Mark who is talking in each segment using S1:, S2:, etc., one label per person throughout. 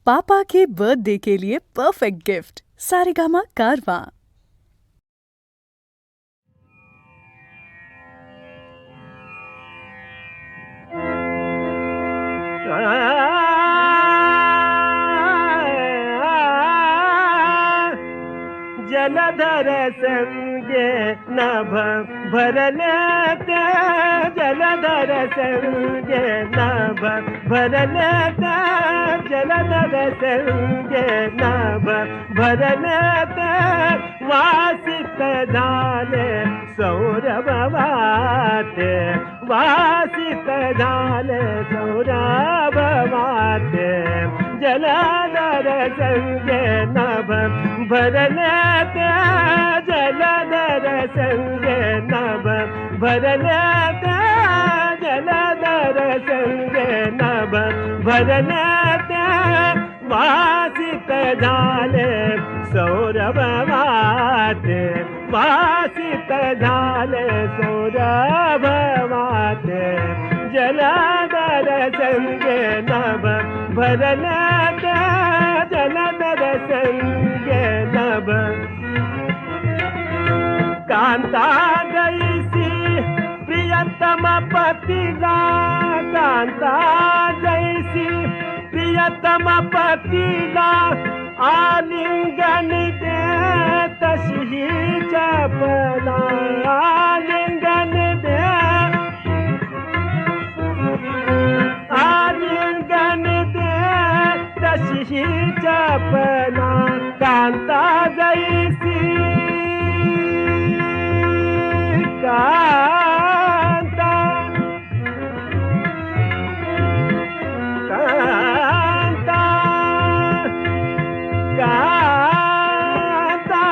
S1: पापा के birthday के लिए perfect gift Saregama कारवां।
S2: जलधर संगे नभ भरले ते जलधर संगे नभ भरले ते जलधर संगे नभ भरले ते वासित झाले सौरभ वाते वासित झाले सौरभ वाते जलधर संगे नभ भरले ते जलधर संगे नभ भरले ते जलधर संगे नभ भरले ते वासित झाले सौरभ वाते वासित झाले सौरभ वाते जलधर संगे नभ भरले ते जलधर संगे नभ कांता जैसी प्रियतम पतिला कांता जैसी प्रियतम पतिला आलिंगन दे तशी चपला आलिंगन दे आलिंगन दे तशी चपला कांता जैसी कांता कांता कांता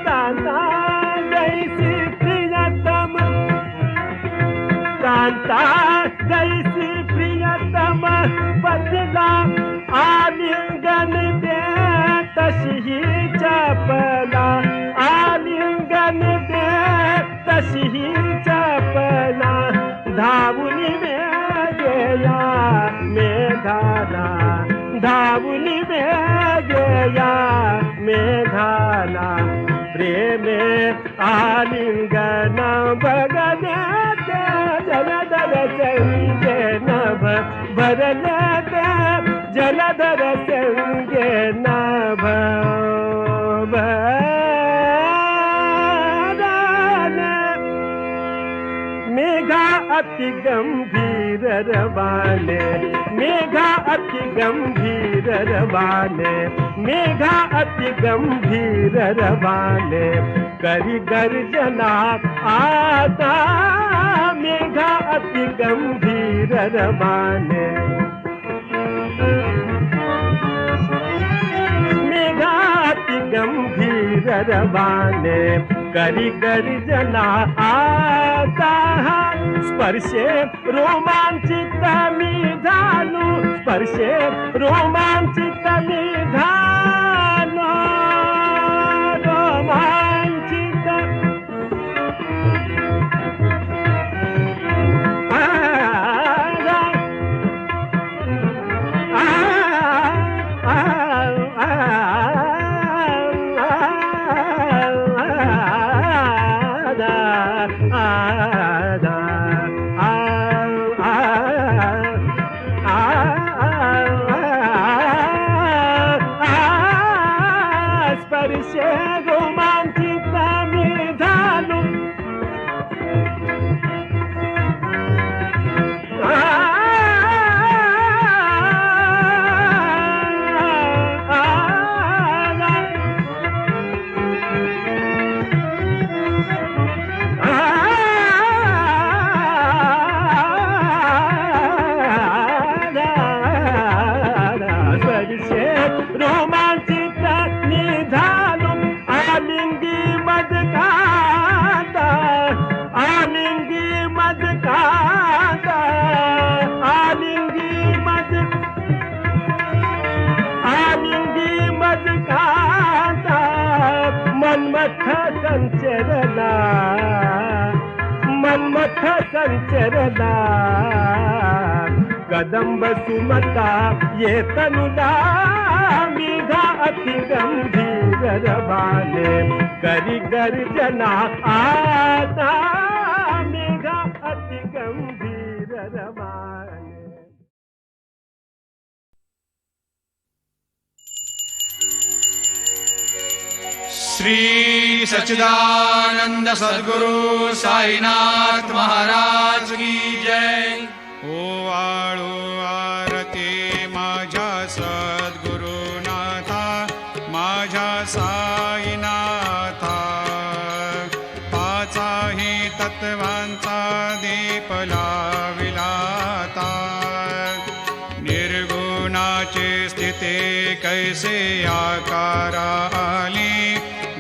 S2: कांता जैसी प्रियतम कांता जैसी प्रियतम पतिला आलिंगन दे तशी चपला आलिंगन दे तशी चपला धावुनी गया मेघाला धावुनी गया मेघाला प्रेमे आलिंगन बगने जलधर संगे नभ भरले ते जलधर संगे नभ भरले मेघा अति गंभीर रवाने मेघा अति गंभीर रवाने मेघा अति गंभीर रवाने करी गर्जना आता मेघा अति गंभीर रवाने मेघा अति गंभीर रवाने करी गर्जना आता स्पर्शे रोमांचित मी झालो स्पर्शे रोमांचित मी झालो रोमांचित स्पर्शे रोमांचित मी झालो स्पर्शे रोमांचित निधालो आलिंगी मदकाता आलिंगी मदकाता आलिंगी मदकाता मनमथ संचरला मनमथ संचरला कदंब सुमता ये तनुदा मेघा अति गंभीर रवाने करी गर्जना आता मेघा अति गंभीर रवाने
S3: श्री सच्चिदानंद सद्गुरु साईनाथ महाराज की जय। ओवाळू आरती माझ्या सद्गुरुनाथा माझ्या साईनाथा पाचाही तत्वांचा दीप लाविलाता निर्गुणाची स्थिती कैसे आकाराली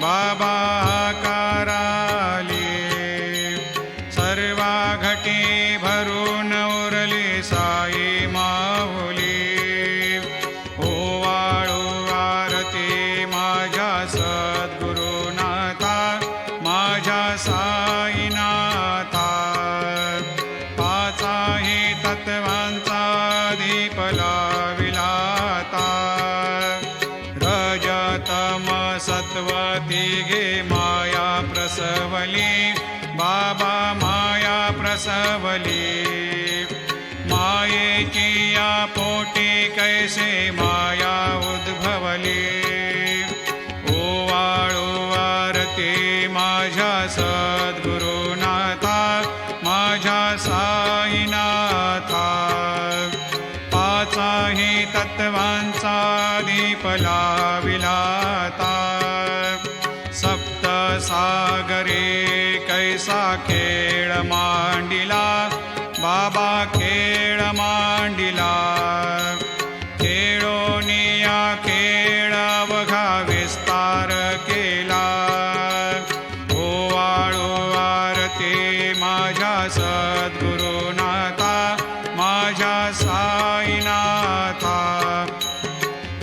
S3: बाबा आकाराली सर्वा घटी भरून उरली साई माऊली ओवाळू आरती माझ्या सद्गुरुनाथा माझ्या साईनाथा पाचाही तत्वांचा दीप लाविलाता रजतम सत्वती गे माया प्रसवली बाबा माया प्रसवली मायेची या पोटी कैसे माया उद्भवली ओवाळू आरती माझ्या सद्गुरुनाथा माझ्या साईनाथा पाचाही तत्वांचा दीप लाविलाता सप्त सागरे कैसा खेळ मांडिला बाबा खेळ मांडिला खेळोनिया खेळ अवघा विस्तार केला ओवाळू आरती माझ्या सद्गुरुनाथा माझ्या साईनाथा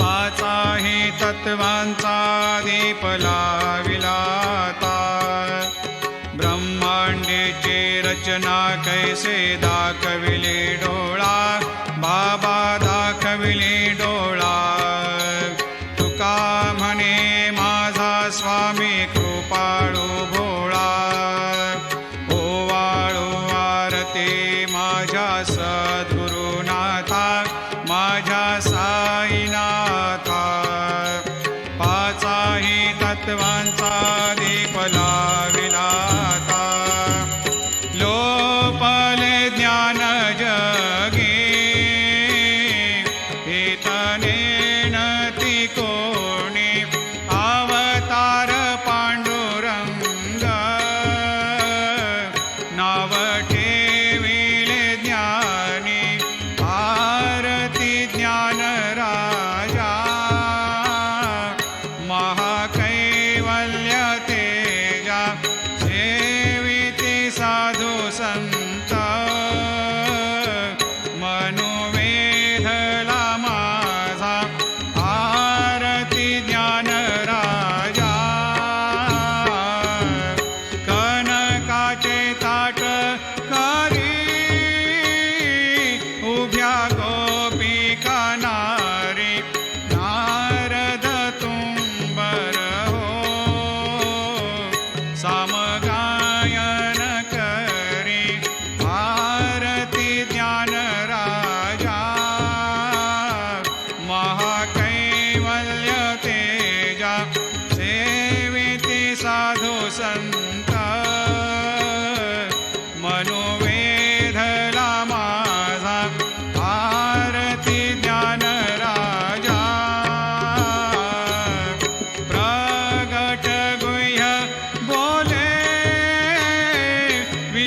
S3: पाचाही तत्वांचा दीप लाविलाता ब्रह्मांडेची रचना कैसे दाखविली डोळा बाबा दाखविली डोळा तुका म्हणे माझा स्वामी कृपाळू भोळा ओवाळू आरती माझ्या सद्गुरुनाथा माझ्या साईनाथा पाचाही तत्वांचा दीप लाविलाता लोपले ज्ञान जगी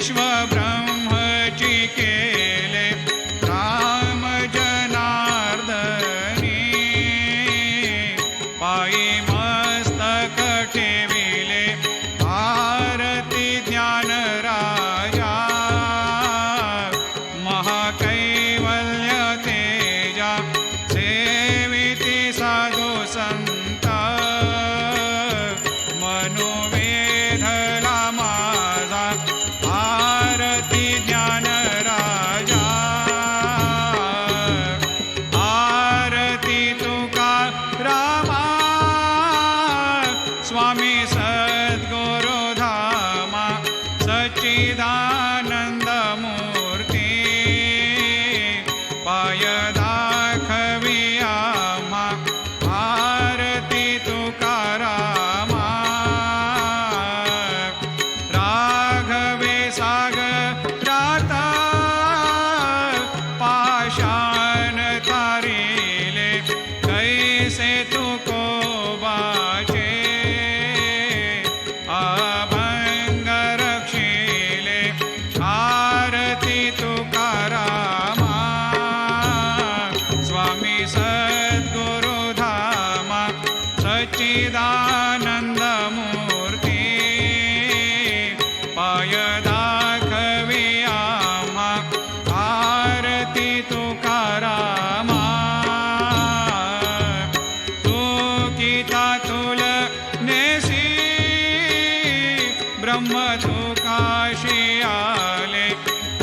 S3: विश्वब्रह्मची केले राम जनार्दनी पायी मस्तक ठेविले आरती ज्ञान राजा महाकैवल्य तेजा सेविती साधू संत मनोवेधला माझा आरती ज्ञान राजा आरती तुका रामा स्वामी सद्गुरु धामा सच्चिदानंद मूर्ती पाय दाखवी आम्हा आरती तुकारामा राघवे सागराता पाषाण तारिले कैसे तुकोबाचे अभंग रक्षिले आरती तुकारामा स्वामी सद्गुरु धामा सच्चिदानंद मूर्ती पाय दाखवी आम्हा आरती तुकारामा तुकिता तुलनेसी ब्रह्म तुकाशी आले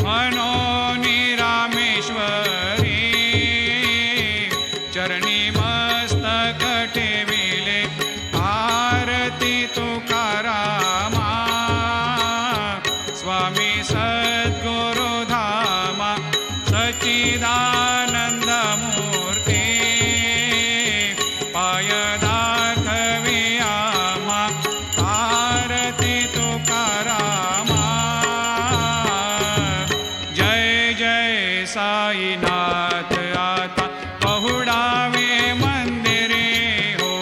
S3: मनोनी रामेश्वरी चरणी मस्तक ठेविले आरती तुकारामा स्वामी सद्गुरु धामा सच्चिदानंद मूर्ती पाय दाखवी आम्हा आरती तुकारामा जय जय साईनाथ आता पहुडावे मंदिरे हो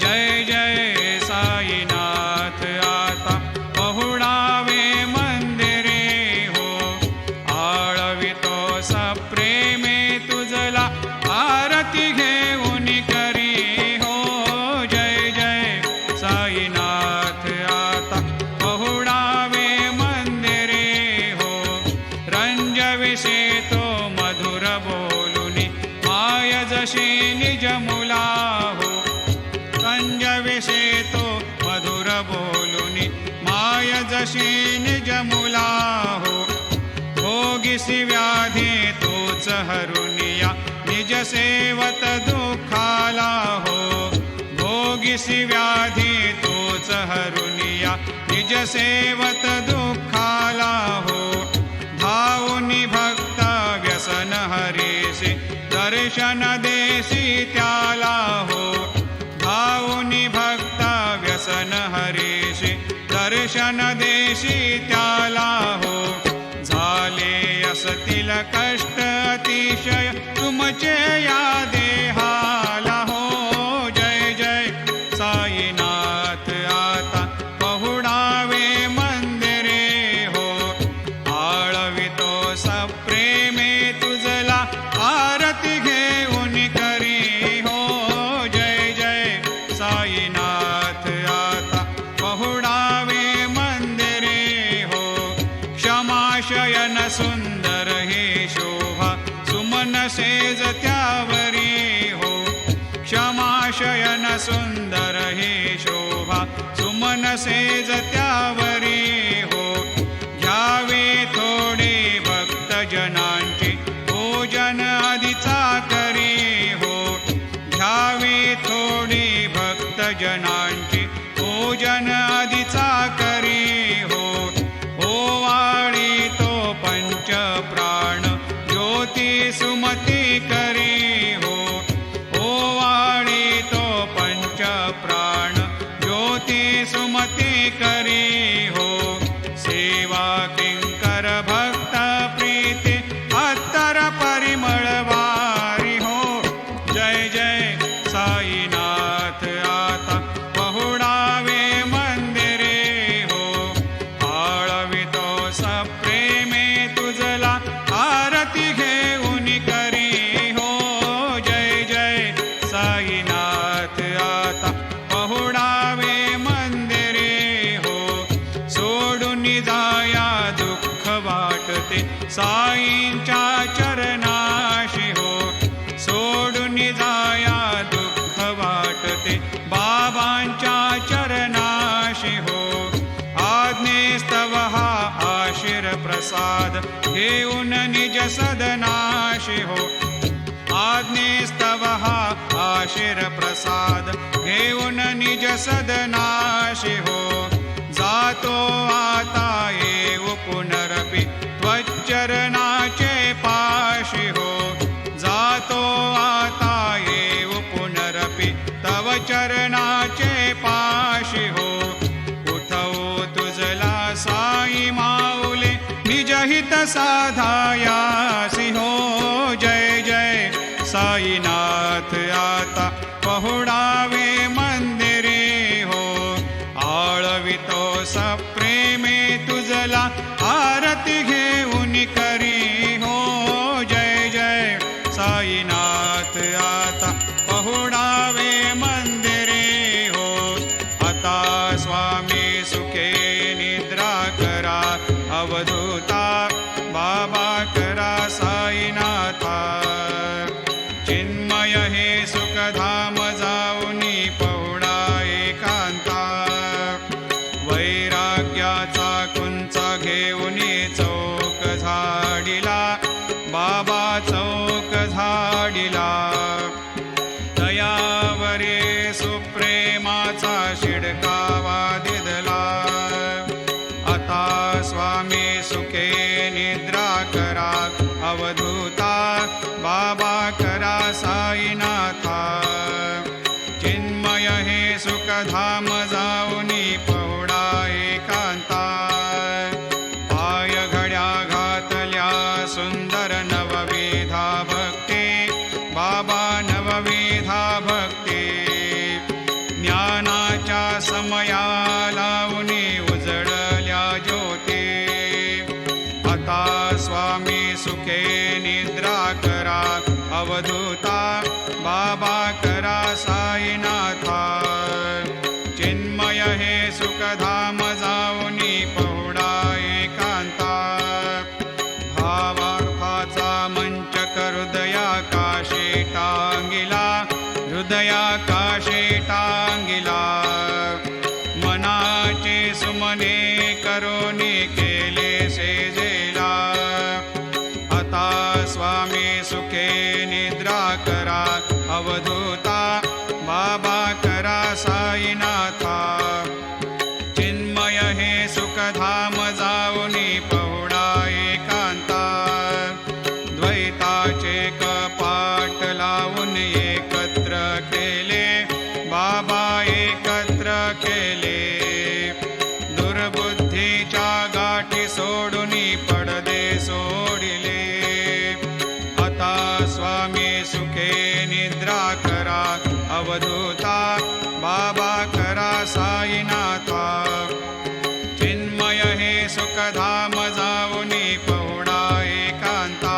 S3: जय जय साईनाथ आता पहुडावे मंदिरे हो आळवितो सप्रेमे तुझला आरती घेऊन करी हो जय जय साईनाथ आता पहुडावे मंदिरे हो रंजविषे तो मधुर बोलुनी माय जशी निज मुला हो रंजविषे तो मधुर बोलुनी माय जशी निज मुला हो भोगिसी व्याधी तोच हरुनिया निज सेवत दुःखाला हो भोगिसी व्याधी तोच हरुनिया निज सेवत दुःखाला हो धावुनी भक्त व्यसन हरीसी दर्शन देसी त्याला हो धावुनी भक्त व्यसन हरीसी दर्शन देशी त्याला हो झाले असतील कष्ट अतिशय तुमचे या देहाला हो जय जय साईनाथ आता पहुडावे मंदिरे हो आळवितो सप्रेमे तुझला आरती घेऊन करी हो जय जय साईनाथ आता पहुडावे मंदिरे हो क्षमाशयन सुंदर हे शोभा सुमन सेज त्यावरी हो क्षमाशयन सुंदर हे शोभा सुमन सेज त्यावरी हो घ्यावे थोडे भक्त जनांची भोजन आधीचा करी हो घ्यावे थोडे भक्त जनांची भोजन आधीचा करी हो ओवाळी तो पंच प्राण ज्योती सुमती करी हो ओवाळी तो पंच प्राण ज्योती सुमती करी हो सप्रेमे तुझला आरती घेऊन करी हो. जय जय साईनाथ आता पहुडावे मंदिरे हो. सोडून जाया दुःख वाटते साईंच्या चरणाशी हो. सोडून जाया दुःख वाटते बाबांच्या चरणाशी हो. आज्ञेस्तव हा आशीर प्रसाद घेऊन निज सदनाशी हो. आज्ञेस्तव हा आशीर प्रसाद घेऊन निज सदनाशी हो. जातो आता येऊ पुनरपि त्वच्चरणाचे पाशी हो. जातो आता येऊ पुनरपि तव चरणाचे पाशी हो. उठवू तुझला साई माऊले निजहित साधायासी हो. जय जय साईनाथ आता पहुडावे मंदिरे हो. आळवितो सप्रेमे तुझला आरती घेऊन करी हो. जय जय साईनाथ आता पहुडावे मंदिरे हो. आता स्वामी सुखे निद्रा करा अवधूता बाबा करा साईनाथा. चिन्मय हे सुखधाम जाऊनी पहुडा एकांता. वैराग्याचा कुंच घेऊनी चौक झाडिला बाबा चौक झाडिला. दयावरे सुप्रेमाचा शिडकावा दिदला. आता स्वामी सुखे निद्रा करा अवधूता बाबा करा साईनाथा. चिन्मय हे सुखधाम जाऊनी पहुडा एकांता. पाय घड्या घातल्या सुंदर नवविधा भक्ती बाबा नवविधा भक्ती. ज्ञानाच्या समया लावणी उजळल्या ज्योती. आता स्वामी सुखे निद्रा करा अवधूता बाबा करा साईनाथा. चिन्मय हे सुखधाम जाऊनी पहुडा एकांता. भावार्थाचा मंचक हृदयाकाशी टांगिला हृदयाकाशी टांगिला. मनाचे सुमने करोनी केले सेजेला. आता स्वामी सुखे निद्रा करा अवधूता बाबा करा साईनाथा. चिन्मय हे सुखधाम जाऊनी पहुडा एकांता. द्वैताचे कपाट लावून एकत्र केले बाबा एकत्र केले. दुर्बुद्धीच्या गाठी सोडूनी पडदे सोडिले. आता स्वामी सुखे निद्रा करा अवधूता बाबा करा साईनाथा. चिन्मय हे सुखधाम जाऊनी पहुडा एकांता.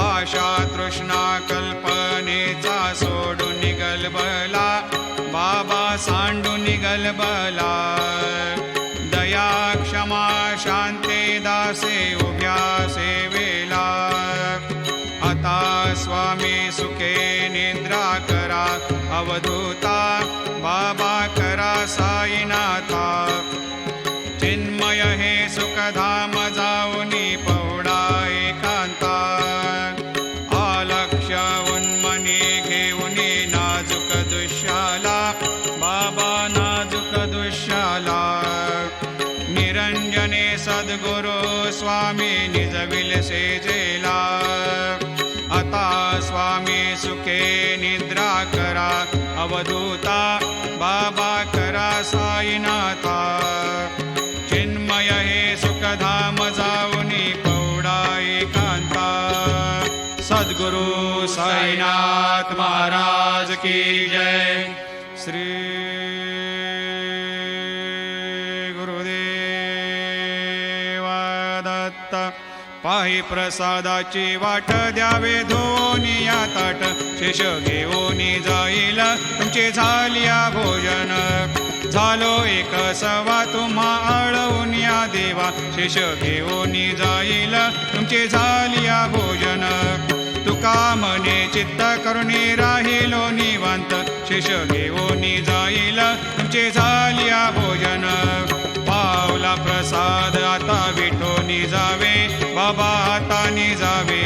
S3: आशा तृष्णा कल्पनेचा सोडून गलबला बाबा सांडून गलबला. दया क्षमा शांती दासे उभ्या सेवेला. आता स्वामी सुखे निद्रा करा अवधूता बाबा करा साईनाथा. चिन्मय हे सुखधाम जाऊनी पहुडा एकांता. आलक्ष्य उन्मनी घेऊनी नाजूक दुष्याला बाबा नाजूक दुष्याला. निरंजने सद्गुरु स्वामी निजविल सेजेला. आता स्वामी सुखे निद्रा करा अवधूता बाबा करा साईनाथा. चिन्मय हे सुखधाम जाऊनी पहुडा एकांता. सद्गुरु साईनाथ महाराज की जय. श्री गुरुदेव हात पाही प्रसादाची वाट द्यावे धोनिया ताट शेष घेऊनी जाईल तुमचे झालिया भोजन झालो एक सवा तुम्हा आळवून या देवा शेष घेऊनी जाईल तुमचे झालिया भोजन तुका मने चित्त करुणी राहिलो निवांत शेष घेऊनी जाईल तुमचे झालिया भोजन पावला प्रसाद आता विठोनी जावे बाबा आता जावे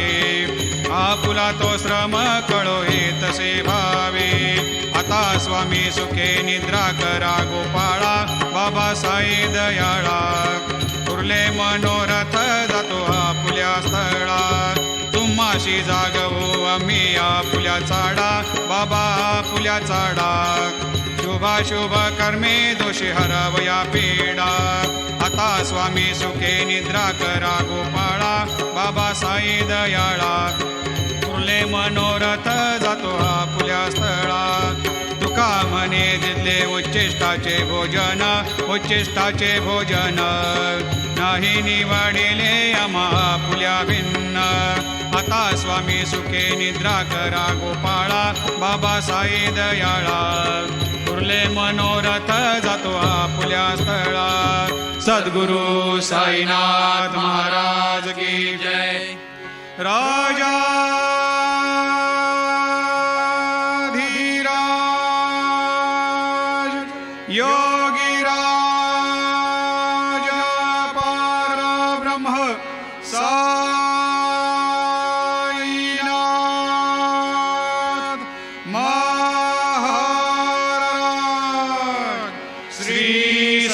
S3: आपुला तो श्रम कळो हे तसे भावे आता स्वामी सुखे निद्रा करा गोपाळा बाबा साई दयाळा उरले मनोरथ जातो आपुल्या स्थळा तुम्हाशी जागवू आम्ही आपुल्या चाडा बाबा आपुल्या चाडा शुभाशुभ कर्मे दोषी हरवया पीडा आता स्वामी सुखे निद्रा करा गोपाळा बाबा साई दयाळा उरले मनोरथ जातो आपुल्या स्थळा तुका म्हणे दिले उच्चिष्टाचे भोजन उच्चिष्टाचे भोजन नाही निवडिले आम्हा आपुल्या भिन्न आता स्वामी सुखे निद्रा करा गोपाळा बाबा साई दयाळा उरले मनोरथ जातो आपुल्या स्थळा सद्गुरु साईनाथ महाराज की जय राजा योगी राज परब्रह्म साईनाथ महाराज श्री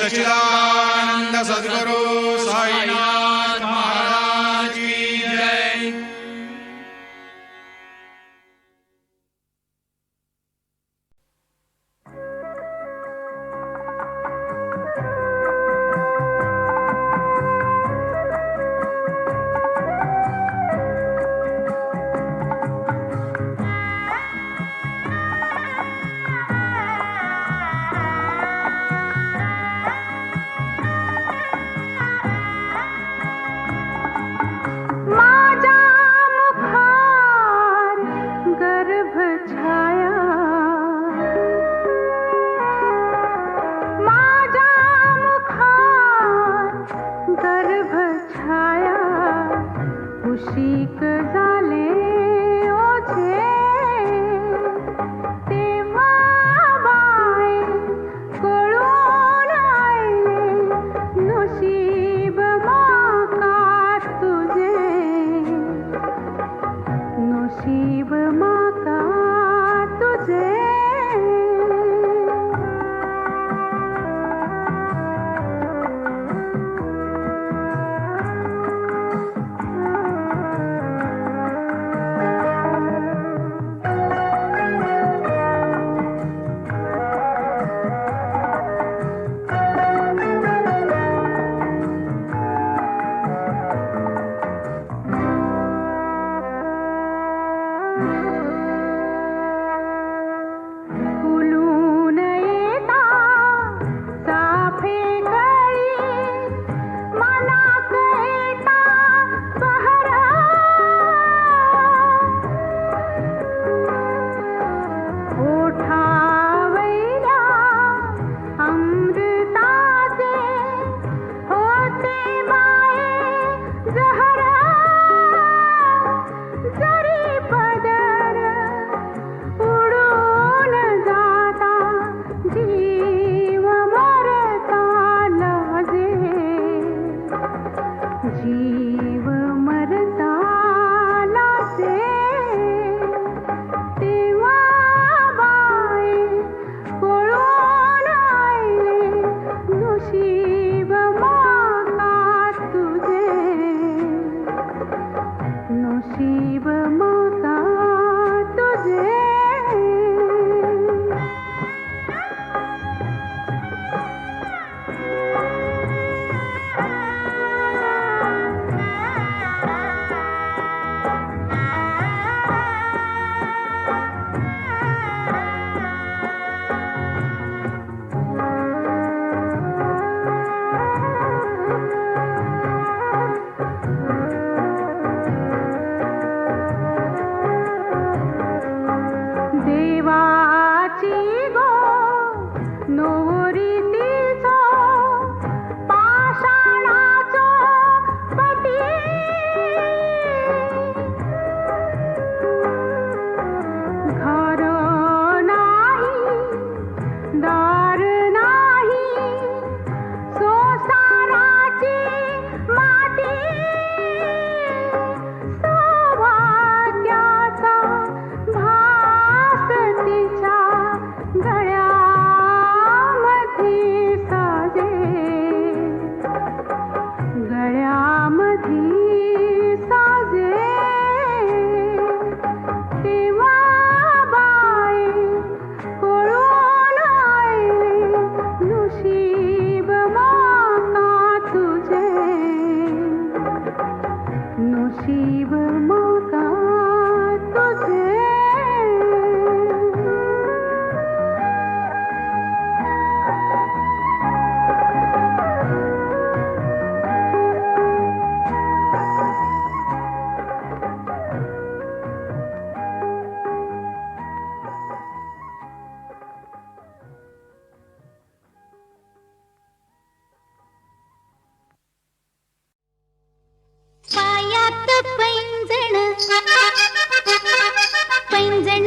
S3: सच्चिदानंद सद्गुरु साईनाथ महाराज की जय।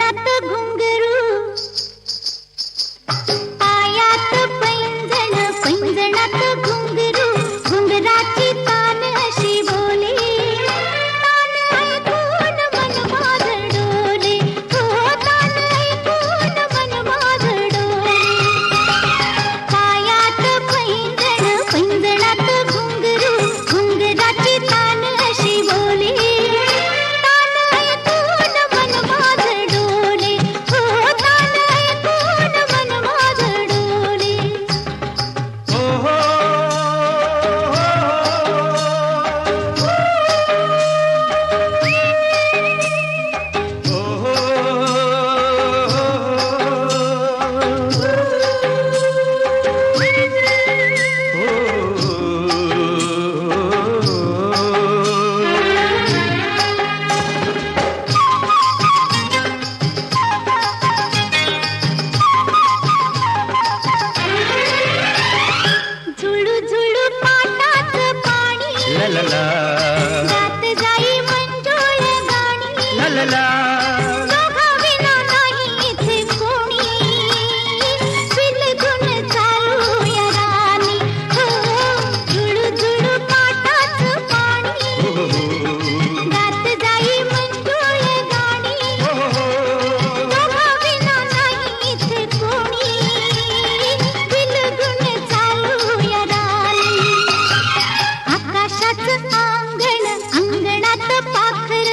S4: पैंजणात घुंगरू पायात पैंजण पैंजणात घुंगरू घुंगराची तान अशी बोले तान ऐकून मन माझं डोले हो तान ऐकून मन माझं डोले पायात पैंजण पैंजणात घुंगरू घुंगराची तान अशी बोले तान ऐकून मन माझं डोले हो तान ऐकून मन माझं डोले
S2: हो हो
S4: झुळू झुळू पाटात पाणी
S2: ला ला ला
S4: जात जाई मंजुळ गाणी
S2: ला ला ला
S4: दोघाविना नाही इथे कोणी बिलगुन चालूया राणी हो झुळू झुळू पाटात पाणी जात जाई मंजुळ गाणी दोघाविना नाही इथे कोणी बिलगुन चालूया राणी आकाशाचं अंगण अंगणात पाखर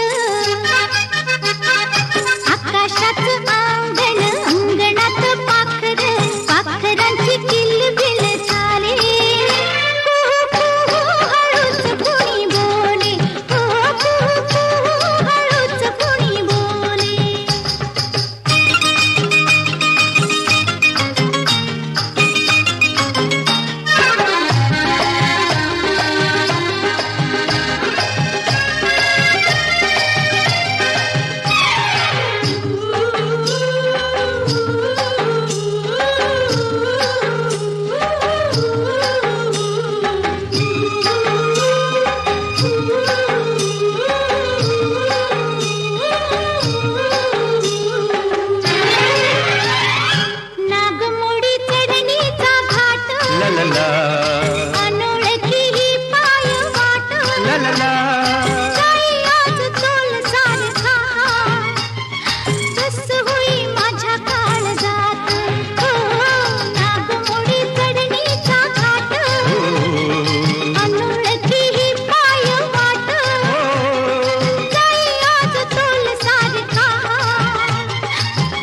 S4: आकाशाचं अंगण अंगणात पाखर पाखरांची किलबिल चाले कुहू हळूच कुणी बोले हो कुहू हळूच कुणी बोले नागमोडी चढणीचा घाट
S2: ला ला ला
S4: अनोळखी ही पाय वाट
S2: ला ला ला
S4: जाई आज तोल सारखा कस होई माझ्या काळजात हो नागमोडी चढणीचा घाट अनोळखी ही पाय वाट जाई आज तोल सारखा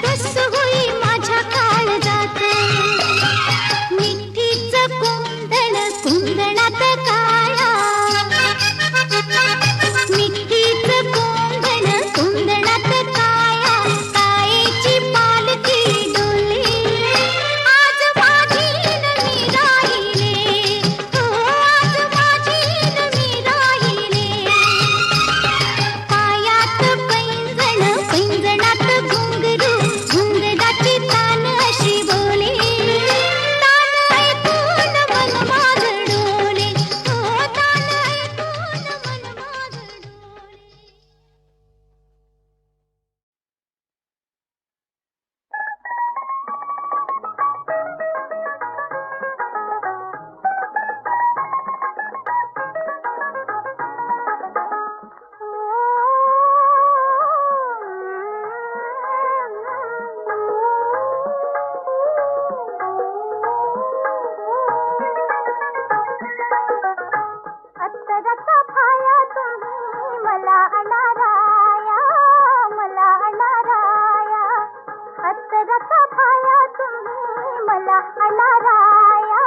S4: कस होई माझ्या काळजात मिठीचं कुंदन कुंदनात काळा मिठीचं कुंदन कुंदनात काळा काळेची पालखी डोले आज माझी न मी राहिले हो आज माझी न मी राहिले पायात पैंजण पैंजणात घुंगरू घुंगराची तान अशी बोले तान ऐकून मन माझं डोले हो तान ऐकून मन माझं डोले अत्तराचा फाया तुम्ही मला अनाराया मला अनाराया अत्तराचा फाया तुम्ही मला अनाराया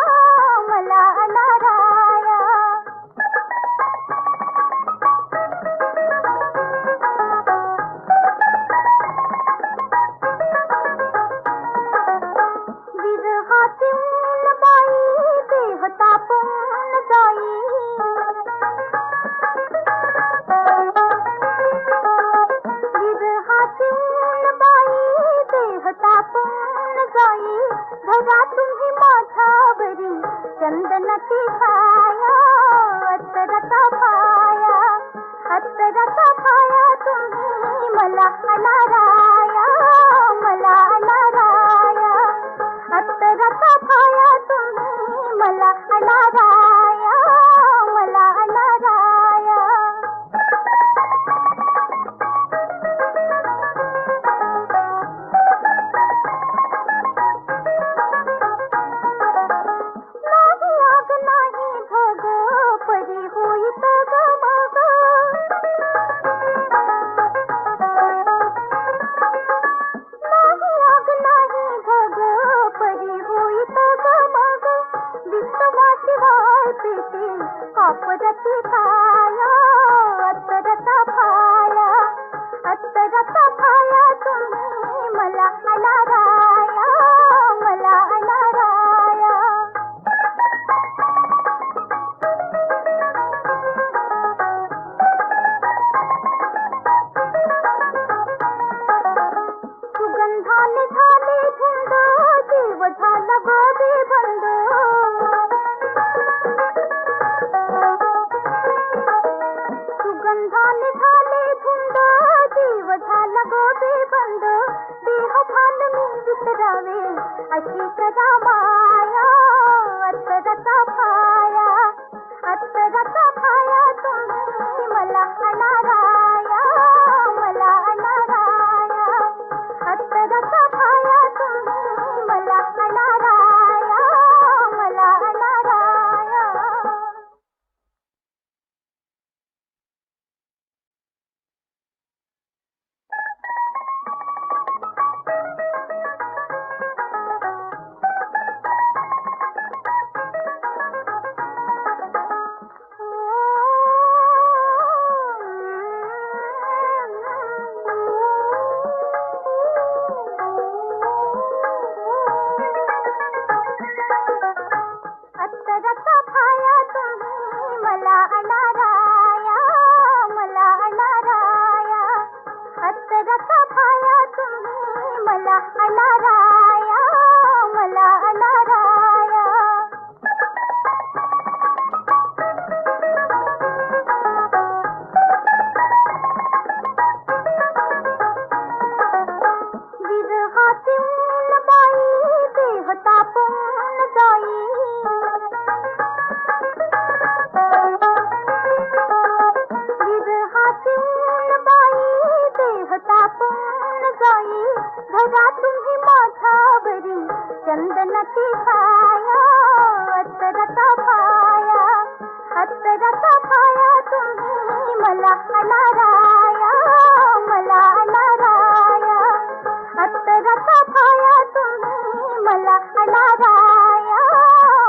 S4: मला अनाराया विरहातील बाई देह तापून जाई विरहातील बाई देह तापून जाई धरा तुम्ही माझ्यावरी चंदनाची छाया कापरती काया अत्तरचा फाया अत्तरचा फाया तुम्ही मला अनाराया मला अनाराया सुगंधाने झाले धुंद जीव झाला गोबी बंद सुगंधाने झाले धुंद जीव झाला गोबी बंद देह भान मी विसरावे अशी कदा माया अत्तरचा फाया अत्तरचा फाया तुम्ही मला अनाराया मला अनाराया अत्तरचा फाया तुम्ही मला अनाराया मला अनाराया अत्तरचा फाया तुम्ही मला अनाराया मला अनाराया अत्तरचा फाया तुम्ही मला अनाराया मला अनाराया विरहाची ऊन बाई देह तापून जाई विरहाची ऊन बाई देह तापून जाई धरा तुम्ही माझ्यावरी चंदनाची छाया अत्तरचा फाया अत्तरचा फाया तुम्ही मला अनाराया मला अनाराया अत्तरचा फाया तुम्ही मला अनाराया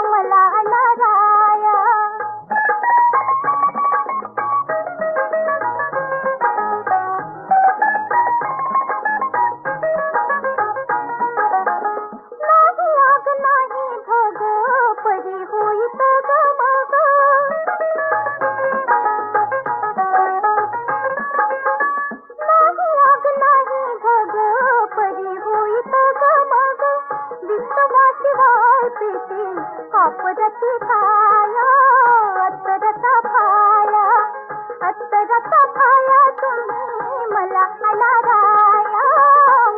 S4: मला अनाराया नाही आग नाही धग परी होईत गमग नाही आग नाही धग परी होईत गमग विश्वाशिवाय पेटे कापरती काया अत्तरचा फाया अत्तरचा फाया तुम्ही मला अनाराया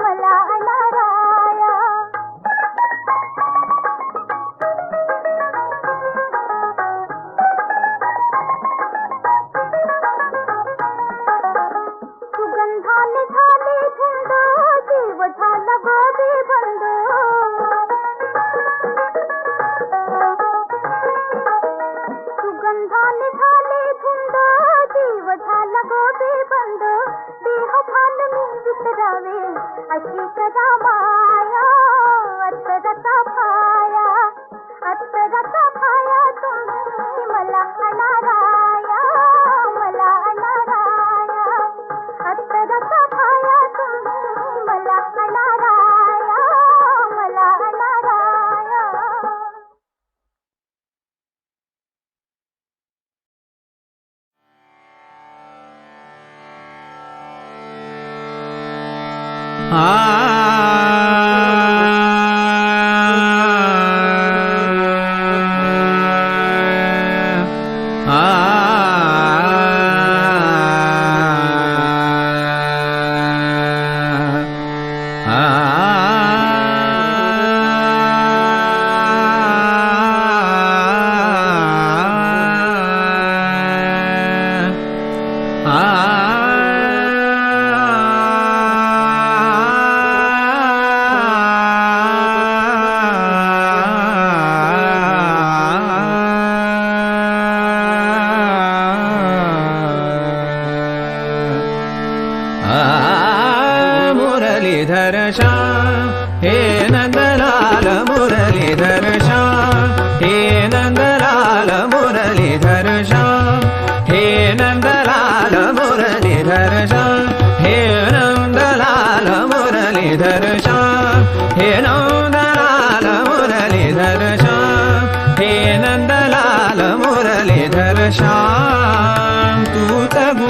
S4: मला अनाराया सुगंधाने झाले धुंद जीव झाला गोबी बंद सुगंधाने झाले धुंद जीव झाला गोबी बंद देह भान मी विसरावे अशी कदा माया अत्तरचा फाया अत्तरचा फाया तुम्ही मला अनाराया मला अनाराया अत्तरचा फाया तुम्ही मला अनाराया मला अनाराया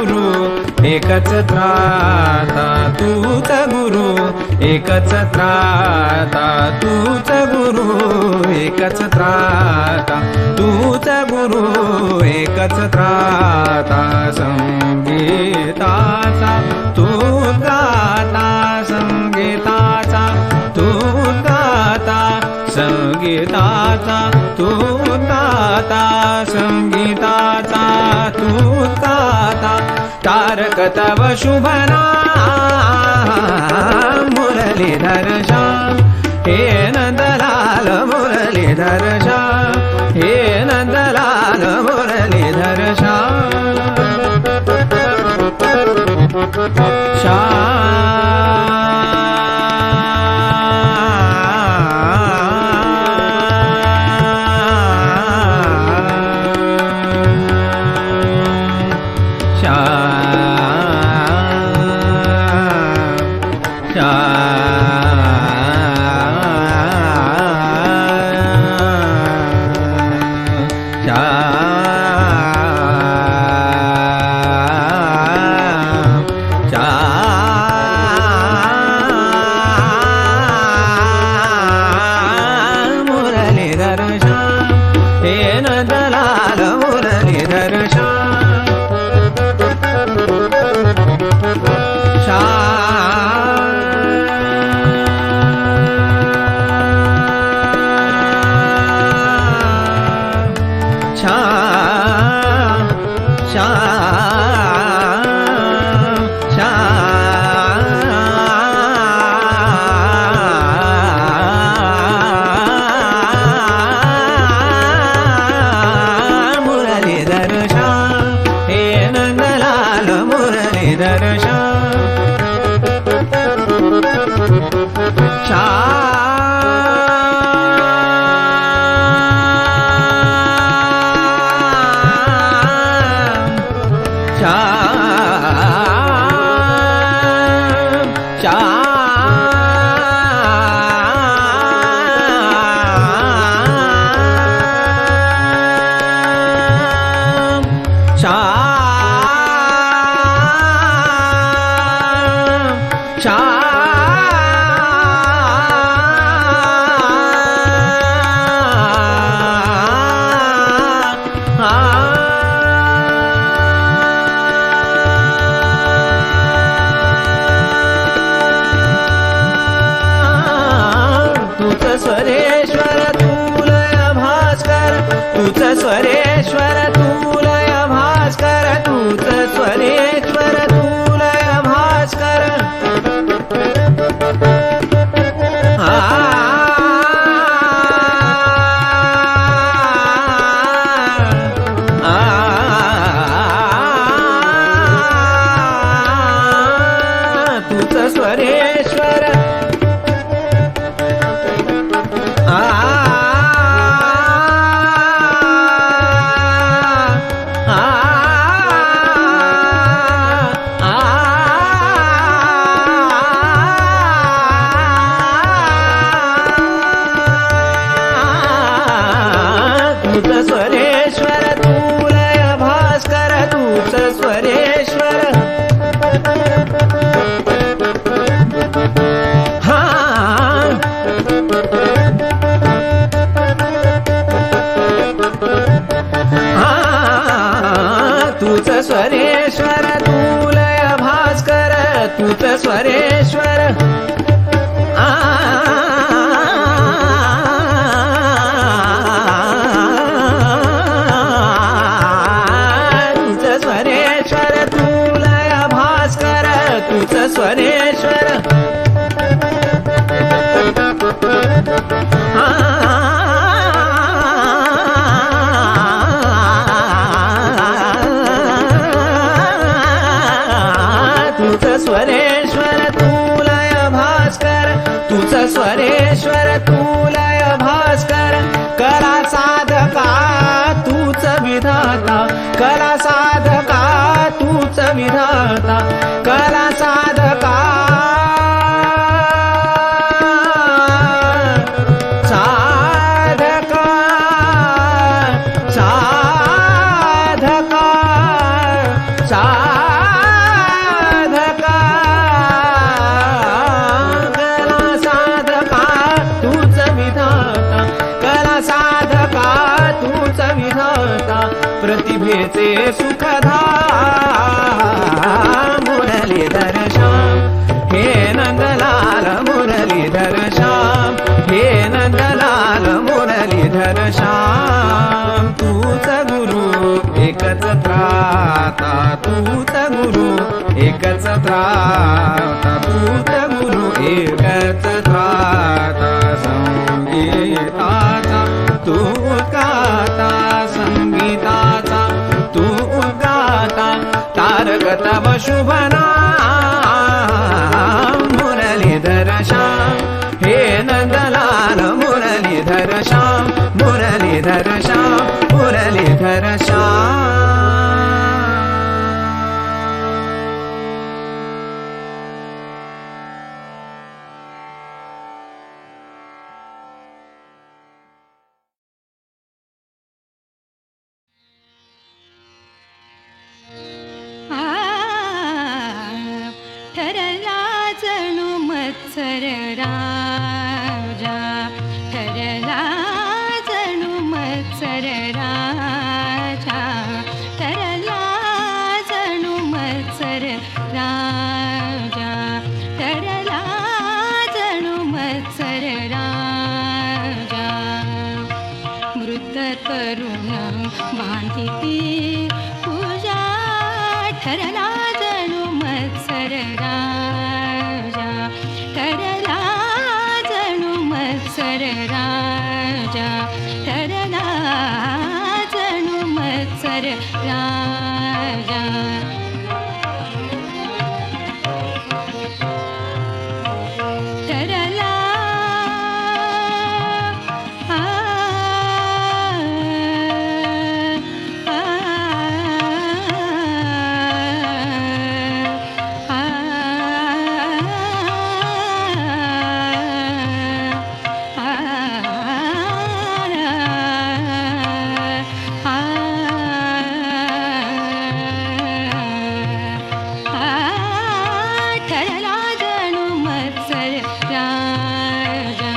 S5: गुरु एकच त्राता तूच गुरु एकच त्राता तूच गुरु एकच त्राता तूच गुरु एकच त्राता संगीताचा तू गाता संगीताचा तू गाता संगीताचा तू गाता संगीताचा तू गाता तारक तव शुभ नाम मुरलीधर श्याम हे नंदलाल मुरलीधर श्याम हे नंदलाल मुरलीधर स्वरेश्वर तूलय भास्कर तूच स्वरेश्वर तूलय भास्कर तूच स्वरेश्वर तूलय भास्कर तूच स्वरेश्वर तूच स्वरेश्वर तूलय भास्कर तूच स्वरेश्वर तूच स्वरेश्वर तूलय भास्कर तूच स्वरेश्वर तूच स्वरेश्वर तूलय भास्कर तूच स्वरेश्वर तूच स्वरेश्वर तूलय भास्कर तूच स्वरेश्वर तूलय भास्कर कला साधका तूच विधाता कला साधका तूच विधाता कला साधका साधका साधका जिभेचे सुखधा मुरलीधर श्याम हे नंदलाल मुरलीधर श्याम हे नंदलाल मुरलीधर श्याम तूच गुरु एकच त्राता तूच गुरु एकच त्राता तूच गुरु एकच त्राता संगीताचा तू गाता संगीताचा तू गाता तारक तव शुभ नाम मुरलीधर श्याम हे नंदलाल मुरलीधर श्याम मुरलीधर श्याम मुरलीधर श्याम
S6: ठरला जणू मत्सर राजा ठरला जणू मत्सर राजा ठरला जणू मत्सर राजा ठरला जणू मत्सर राजा मृत करुण बांधिती पूजा ठरला जणू मत्सर राजा ठरला जणू मत्सर राजा ठरला जणू मत्सर राजा ठरला ठरला जणू मत्सर राजा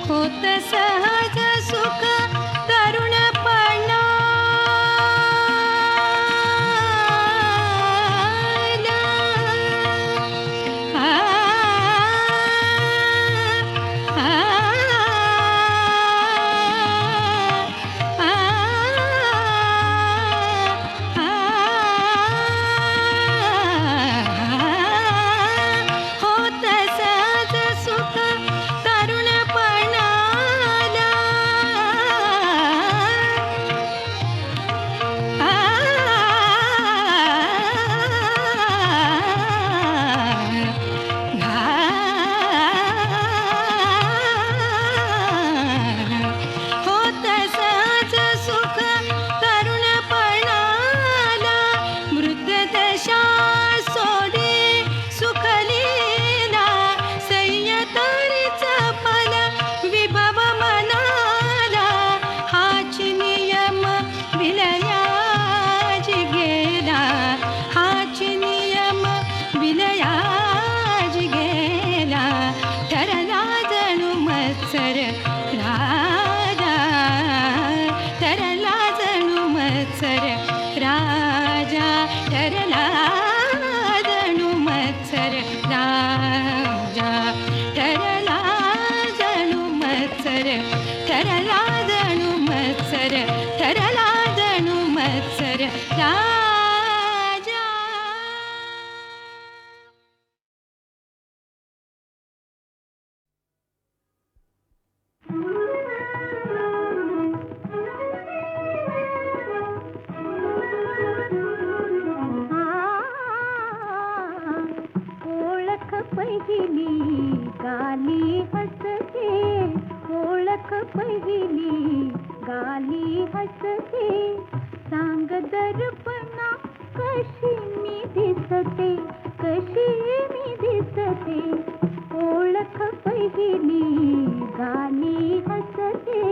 S6: होत सहज सुख तरुणपणा होत सहज सुख तरुणपणाला होत सहज सुख तरुणपणाला मृतदशा सोडे सुखलीला संयतरीच फल विभव मनाला हाची नियम विलयाजी गेला हाची नियम विलयाजी गेला ठरला जणू मत्सर राजा ठरला जणू मत्सर राजा ठरला जणू मत्सर राजा ठरला जणू मत्सर ठरला जणू मत्सर ठरला जणू मत्सर राजा
S4: ओळख पहिली गाली हसते ओळख पहिली गाली हसते सांग दर्पणा कशी मी दिसते ओळख पहिली गाली हसते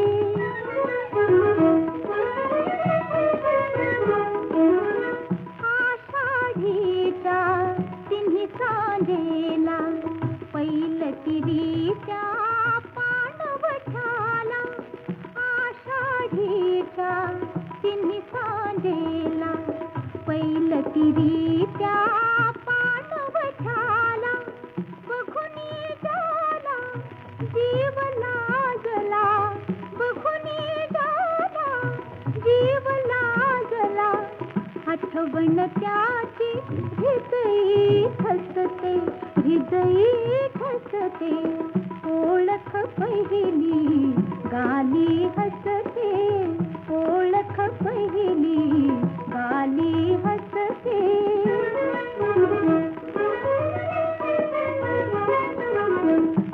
S4: आषाढीच्या तिन्ही सांजेला पैल तिरीच्या वैरी त्या पाणवठ्याला बघुनी डाला जीव लागला बघुनी डाला जीव लागला आठवण त्याची हृदयी ठसते ओळख पहिली गाली हसते ओळख पहिली गाली हसते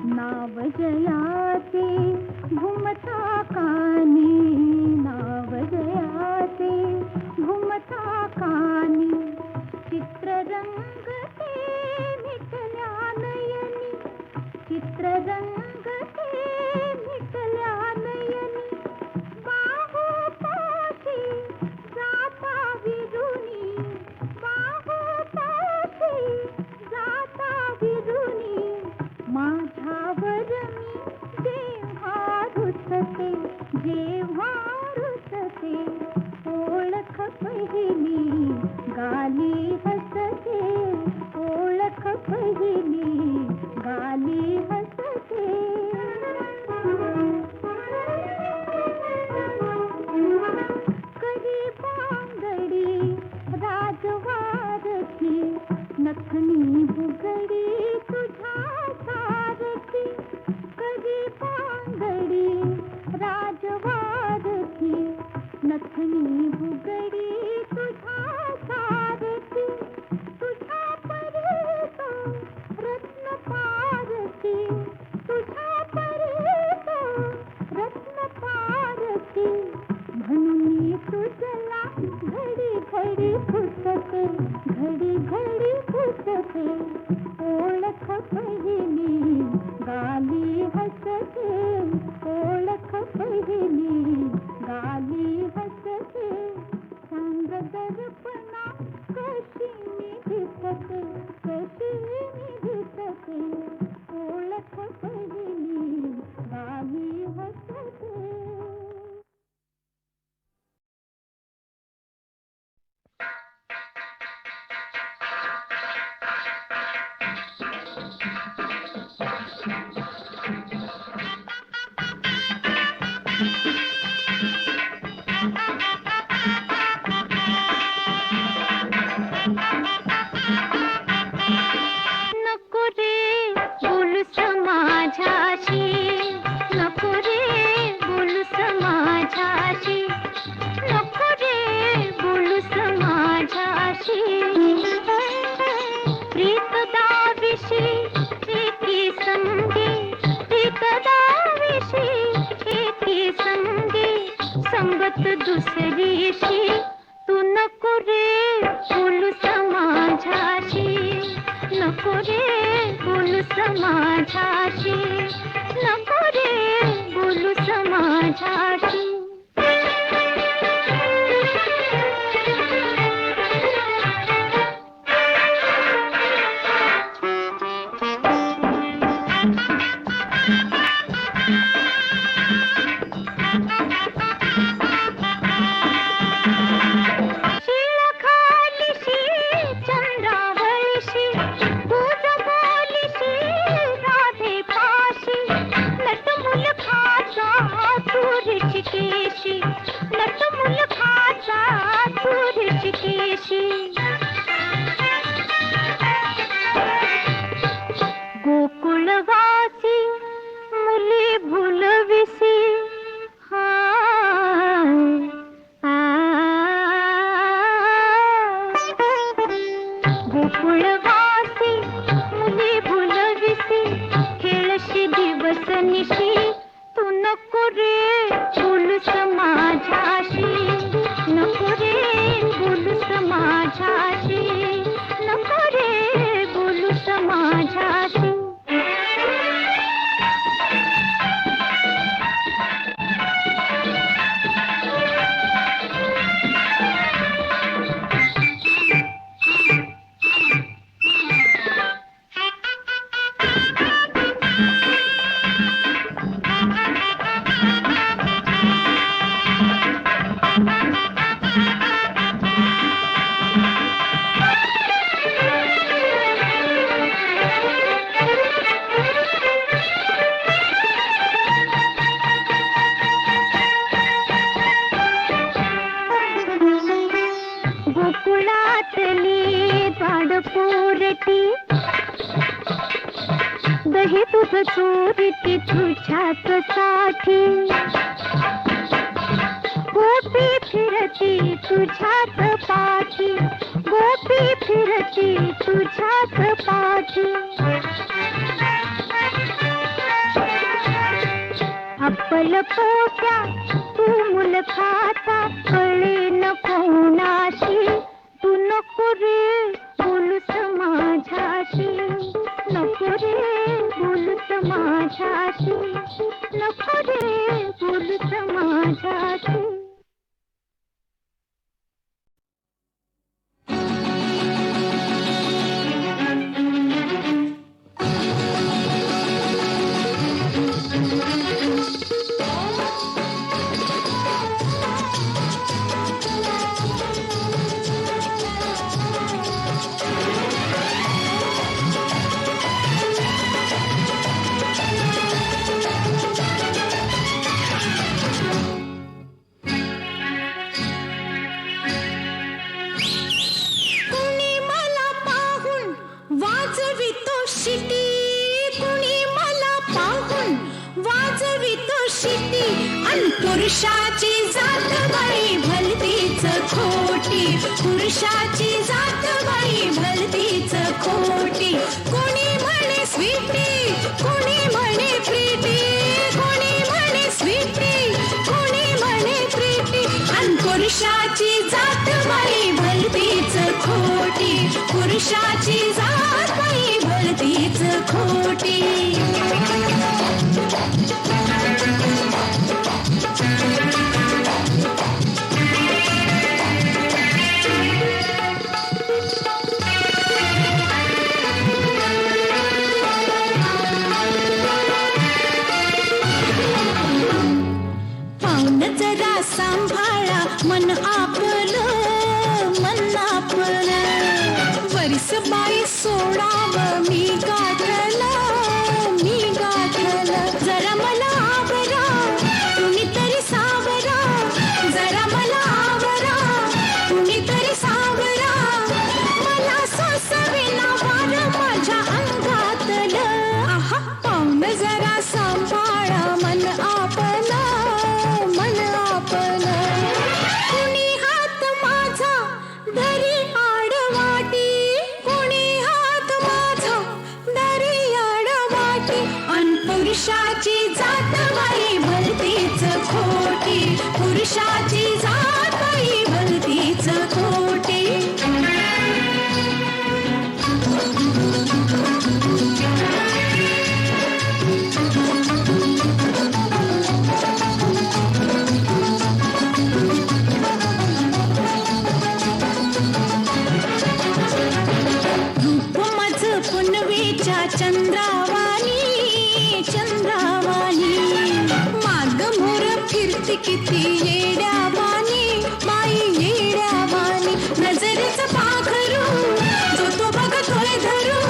S4: नाव जयाचे घुमता कानी नाव जयाचे घुमता कानी चित्ररंगते मिटल्या नयनी चित्ररंगते मिटल्या नयनी बाहू पाशी जाता विरुनी बाहू पाशी जाता विरुनी माझ्यावर मी जेव्हा रुसते ओळख पहिली गाली हसते ओळख पहिली गाली हसते करी बांगडी राजवारती नखनी बुगडी तुझ्या सारथी करी बांगडी राजवारती नथनी बुगडी तुझ्या सारथी तुझ्या परीत रत्न पारती तुझ्या परीत रत्न पारती म्हणून तुझला घडी घडी फुसते घडी घडी फुसते ओळख पहिली गाली हसते ओळख पहिली गाली हसते सांग दर्पणा कशी मी दिसते ओळख पहिली गाली हसते
S6: नको रे बोलूस माझ्याशी नको रे बोलूस माझ्याशी नको रे बोलूस माझ्याशी प्रीत दाविशी एकी संगी प्रीत दाविशी एकी संगी संगत दुसरीशी तू नको रे बोलूस माझ्याशी नको रे बोलूस माझ्याशी नको रे बोलूस माझ्याशी गोकुळवासी मुली भुलविसी गोकुळवासी मुली भुलविसी खेळशी दिवस निशी तू नको रे बोलूस माझ्याशी नको रे पोरटी दही दूध चोरटी तुझ्याच साठी गोपी फिरती तुझ्याच पाठी गोपी फिरती तुझ्याच पाठी आपल पोट्या तू मुल खाता कळे न कोणाशी तू नको रे बोलूस माझ्याशी नको रे बोलूस माझ्याशी नको रे बोलूस माझ्याशी
S4: पुरुषाची जात बाई भलतीच खोटी पुरुषाची जात बाई भलतीच खोटी कोणी म्हणे स्वीटी कोणी म्हणे प्रीती कोणी म्हणे स्वीटी कोणी म्हणे प्रीती आणि पुरुषाची जात बाई भलतीच खोटी पुरुषाची जात बाई भलतीच खोटी जरा सांभाळा मन आपलं वरिस बाई सोडावं मी गाठलं जरा मला आवरा तुम्ही तरी सावरा जरा मला आवरा तुम्ही तरी सावरा मला सोसविना वार माझ्या अंगातलं आहा पाहुण जरा सांभाळा मन आपलं कुणी हात माझा धरी आडवाटी कुणी हात माझा धरी आडवाटी अन पुरुषाची जात बाई भलतीच खोटी पुरुषाची जात बाई भलतीच खोटी चंद्रावानी माग मोर फिरती किती येड्यावानी बाई येड्यावानी नजरेचं पाखरू जो तो बघतोय धरू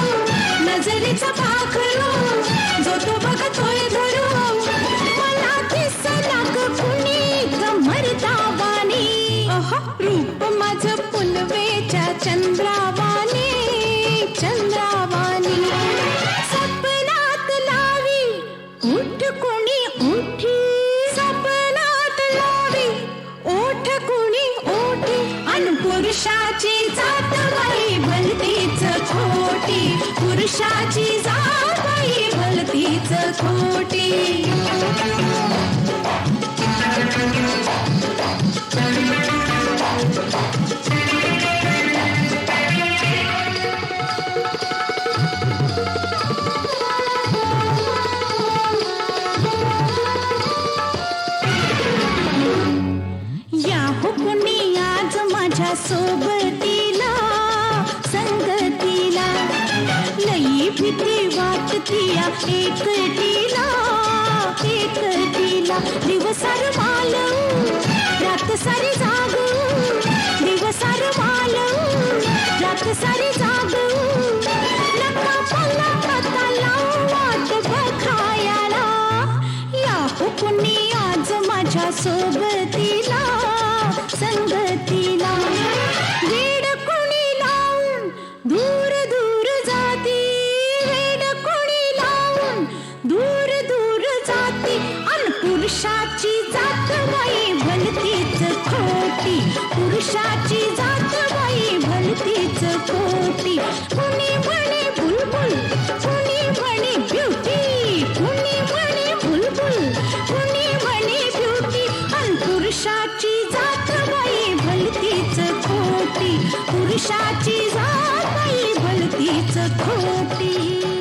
S4: नजरेचं पाखरू जो तो बघतोय धरू मला दिसला ग कुणी गमरदावानी रूप माझं पुनवेच्या चंद्रावानी सपनात लावी उठ कोणी उठी सपनात लावी ओठ कोणी ओठी अन पुरुषाची जात बाई भलतीच खोटी पुरुषाची जात बाई भलतीच खोटी सोबतीला संगतीला लई भीती वाटतीया एकटीला दिवसार मालू रात सारी जागू दिवसार मालू रात सारी जागू लका पल्ला पता लावू वाट बघायला या हुकुनी आज माझ्या सोबतीला संगतीला वेड कोणी लावून दूर पुरुषाची जात बाई भलतीच खोटी, पुरुषाची जात बाई भलतीच खोटी. कुणी म्हणे बुलबुल, कुणी म्हणे ब्युटी, कुणी म्हणे बुलबुल, कुणी म्हणे ब्युटी. अन पुरुषाची जात बाई भलतीच खोटी, पुरुषाची जात बाई भलतीच खोटी.